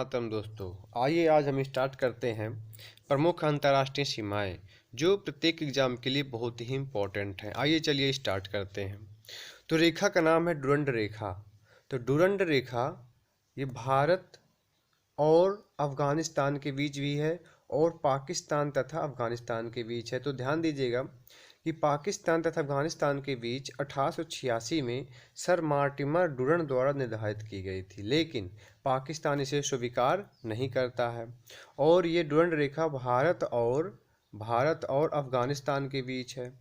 मातरम दोस्तों, आइए आज हम स्टार्ट करते हैं प्रमुख अंतर्राष्ट्रीय सीमाएं जो प्रत्येक एग्जाम के लिए बहुत ही इम्पोर्टेंट हैं। आइए चलिए स्टार्ट करते हैं। तो रेखा का नाम है डुरंड रेखा। तो डुरंड रेखा ये भारत और अफ़गानिस्तान के बीच भी है और पाकिस्तान तथा अफ़गानिस्तान के बीच है। तो ध्यान दीजिएगा कि पाकिस्तान तथा अफ़गानिस्तान के बीच 1886 में सर मार्टिमर डुरंड द्वारा निर्धारित की गई थी, लेकिन पाकिस्तान इसे स्वीकार नहीं करता है। और ये डुरंड रेखा भारत और अफ़गानिस्तान के बीच है।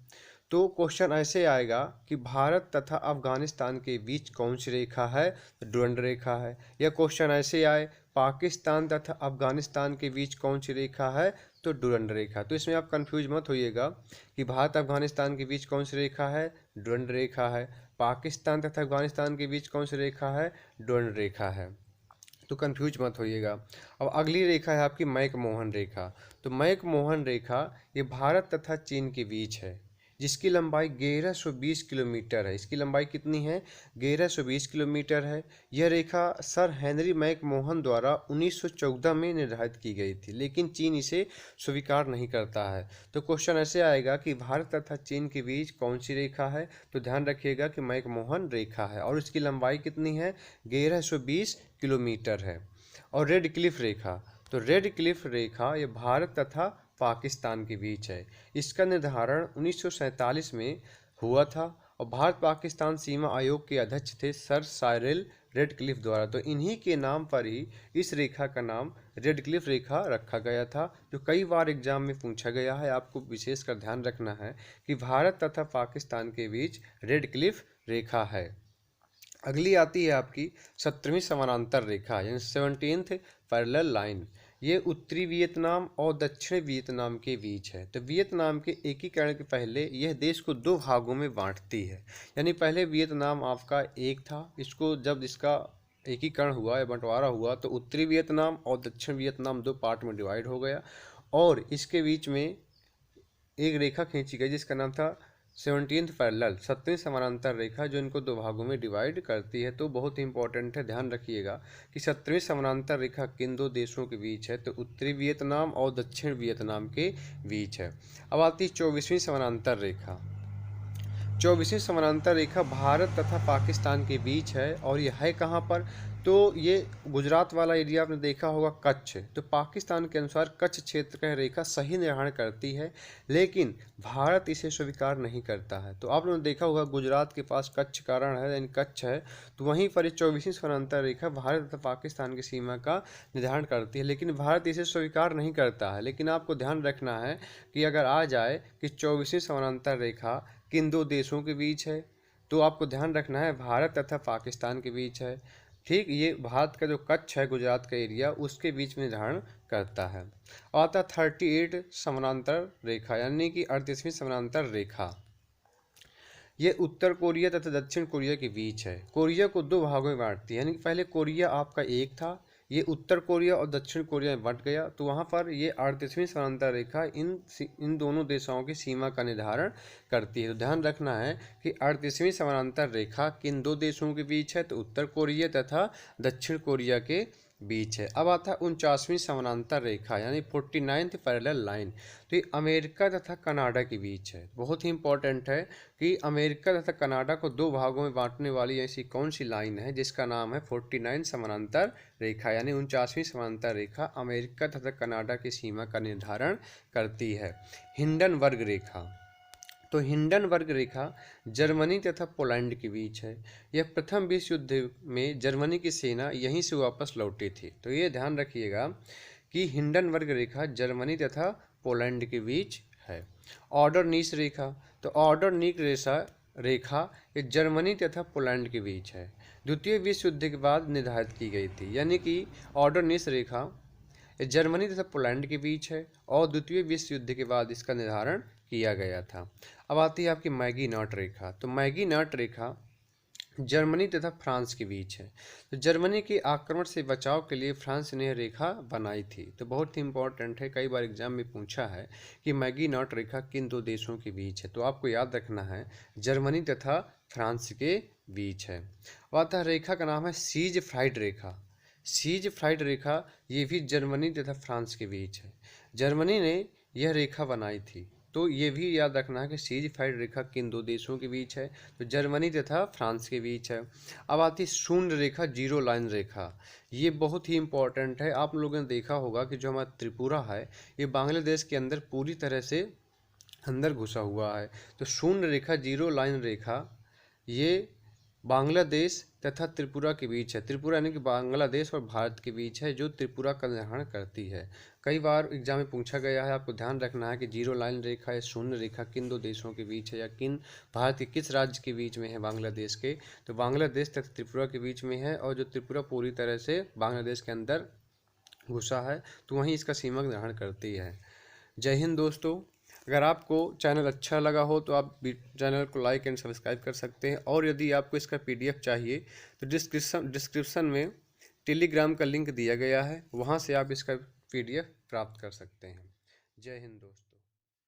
तो क्वेश्चन ऐसे आएगा कि भारत तथा अफ़गानिस्तान के बीच कौन सी रेखा है? तो डुरंड रेखा है। या क्वेश्चन ऐसे आए पाकिस्तान तथा अफ़गानिस्तान के बीच कौन सी रेखा है? तो डुरंड रेखा। तो इसमें आप कंफ्यूज मत होइएगा कि भारत अफ़गानिस्तान के बीच कौन सी रेखा है? डुरंड रेखा है। पाकिस्तान तथा अफ़गानिस्तान के बीच कौन सी रेखा है? डुरंड रेखा है। तो कंफ्यूज मत होइएगा। अब अगली रेखा है आपकी मैकमोहन रेखा। तो मैकमोहन रेखा ये भारत तथा चीन के बीच है, जिसकी लंबाई 1120 किलोमीटर है। इसकी लंबाई कितनी है? 1120 किलोमीटर है। यह रेखा सर हेनरी मैकमोहन द्वारा 1914 में निर्धारित की गई थी, लेकिन चीन इसे स्वीकार नहीं करता है। तो क्वेश्चन ऐसे आएगा कि भारत तथा चीन के बीच कौन सी रेखा है? तो ध्यान रखिएगा कि मैकमोहन रेखा है और इसकी लंबाई कितनी है? 1120 किलोमीटर है। और रेड क्लिफ रेखा, तो रेड क्लिफ रेखा ये भारत तथा पाकिस्तान के बीच है। इसका निर्धारण 1947 में हुआ था और भारत पाकिस्तान सीमा आयोग के अध्यक्ष थे सर साइरिल रेडक्लिफ द्वारा। तो इन्हीं के नाम पर ही इस रेखा का नाम रेडक्लिफ रेखा रखा गया था, जो कई बार एग्जाम में पूछा गया है। आपको विशेषकर ध्यान रखना है कि भारत तथा पाकिस्तान के बीच रेडक्लिफ रेखा है। अगली आती है आपकी 17वीं समानांतर रेखा यानी 17th पैरेलल लाइन। ये उत्तरी वियतनाम और दक्षिण वियतनाम के बीच है। तो वियतनाम के एकीकरण के पहले यह देश को दो भागों में बांटती है। यानी पहले वियतनाम आपका एक था, इसको जब इसका एकीकरण हुआ या बंटवारा हुआ तो उत्तरी वियतनाम और दक्षिण वियतनाम दो पार्ट में डिवाइड हो गया और इसके बीच में एक रेखा खींची गई जिसका नाम था 17th पैरेलल, 17वीं समानांतर रेखा, जो इनको दो भागों में डिवाइड करती है। तो बहुत ही इंपॉर्टेंट है, ध्यान रखिएगा कि 17वीं समानांतर रेखा किन दो देशों के बीच है? तो उत्तरी वियतनाम और दक्षिण वियतनाम के बीच है। अब आती है 24वीं समानांतर रेखा। 24वीं समानांतर रेखा भारत तथा पाकिस्तान के बीच है और यह है कहाँ पर? तो ये गुजरात वाला एरिया आपने देखा होगा, कच्छ। तो पाकिस्तान के अनुसार कच्छ क्षेत्र का रेखा सही निर्धारण करती है, लेकिन भारत इसे स्वीकार नहीं करता है। तो आप लोगों ने देखा होगा गुजरात के पास कच्छ का रण है यानी कच्छ है, तो वहीं पर ये 24वीं समानांतर रेखा भारत तथा पाकिस्तान की सीमा का निर्धारण करती है, लेकिन भारत इसे स्वीकार नहीं करता है। लेकिन आपको ध्यान रखना है कि अगर आ जाए कि 24वीं समानांतर रेखा किन दो देशों के बीच है, तो आपको ध्यान रखना है भारत तथा पाकिस्तान के बीच है। ठीक, ये भारत का जो कच्छ है गुजरात का एरिया उसके बीच में निर्धारण करता है। आता 38 समानांतर रेखा यानी कि 38वीं समानांतर रेखा। ये उत्तर कोरिया तथा दक्षिण कोरिया के बीच है। कोरिया को दो भागों में बांटती है, यानी कि पहले कोरिया आपका एक था, ये उत्तर कोरिया और दक्षिण कोरिया में बंट गया। तो वहाँ पर ये 38वीं समानांतर रेखा इन दोनों देशों की सीमा का निर्धारण करती है। तो ध्यान रखना है कि 38वीं समानांतर रेखा किन दो देशों के बीच है? तो उत्तर कोरिया तथा दक्षिण कोरिया के बीच है। अब आता है 49वीं समानांतर रेखा यानी 49th पैरेलल लाइन। तो ये अमेरिका तथा कनाडा के बीच है। बहुत ही इंपॉर्टेंट है कि अमेरिका तथा कनाडा को दो भागों में बांटने वाली ऐसी कौन सी लाइन है जिसका नाम है 49 समानांतर रेखा यानी 49वीं समानांतर रेखा अमेरिका तथा कनाडा की सीमा का निर्धारण करती है। हिंडनबर्ग रेखा, तो हिंडनबर्ग रेखा जर्मनी तथा पोलैंड के बीच है। यह प्रथम विश्व युद्ध में जर्मनी की सेना यहीं से वापस लौटी थी। तो ये ध्यान रखिएगा कि हिंडनबर्ग रेखा जर्मनी तथा पोलैंड के बीच है। ऑर्डर नीस रेखा, तो ऑर्डर नीक रेखा ये जर्मनी तथा पोलैंड के बीच है। द्वितीय विश्व युद्ध के बाद निर्धारित की गई थी, यानी कि ऑर्डर नीस रेखा जर्मनी तथा पोलैंड के बीच है और द्वितीय विश्व युद्ध के बाद इसका निर्धारण किया गया था। अब आती है आपकी मैगी नॉट रेखा। तो मैगी नॉट रेखा जर्मनी तथा फ्रांस के बीच है। तो जर्मनी के आक्रमण से बचाव के लिए फ्रांस ने यह रेखा बनाई थी। तो बहुत ही इंपॉर्टेंट है, कई बार एग्जाम में पूछा है कि मैगी नॉट रेखा किन दो देशों के बीच है? तो आपको याद रखना है जर्मनी तथा फ्रांस के बीच है। आता है रेखा का नाम है सीज फ्राइड रेखा। सीज फ्राइड रेखा ये भी जर्मनी तथा फ्रांस के बीच है। जर्मनी ने यह रेखा बनाई थी। तो ये भी याद रखना है कि सीज फ्राइड रेखा किन दो देशों के बीच है, तो जर्मनी तथा फ्रांस के बीच है। अब आती शून्य रेखा, जीरो लाइन रेखा। ये बहुत ही इंपॉर्टेंट है। आप लोगों ने देखा होगा कि जो हमारा त्रिपुरा है ये बांग्लादेश के अंदर पूरी तरह से अंदर घुसा हुआ है। तो शून्य रेखा, जीरो लाइन रेखा ये बांग्लादेश तथा त्रिपुरा के बीच है। त्रिपुरा यानी कि बांग्लादेश और भारत के बीच है, जो त्रिपुरा का निर्धारण करती है। कई बार एग्जाम में पूछा गया है, आपको ध्यान रखना है कि जीरो लाइन रेखा या शून्य रेखा किन दो देशों के बीच है या किन भारत के किस राज्य के बीच में है बांग्लादेश के। तो बांग्लादेश तथा त्रिपुरा के बीच में है, और जो त्रिपुरा पूरी तरह से बांग्लादेश के अंदर घुसा है, तो वहीं इसका सीमा ग्रहण करती है। जय हिंद दोस्तों। अगर आपको चैनल अच्छा लगा हो तो आप चैनल को लाइक एंड सब्सक्राइब कर सकते हैं, और यदि आपको इसका पीडीएफ चाहिए तो डिस्क्रिप्शन में टेलीग्राम का लिंक दिया गया है, वहाँ से आप इसका पीडीएफ प्राप्त कर सकते हैं। जय हिंद दोस्तों।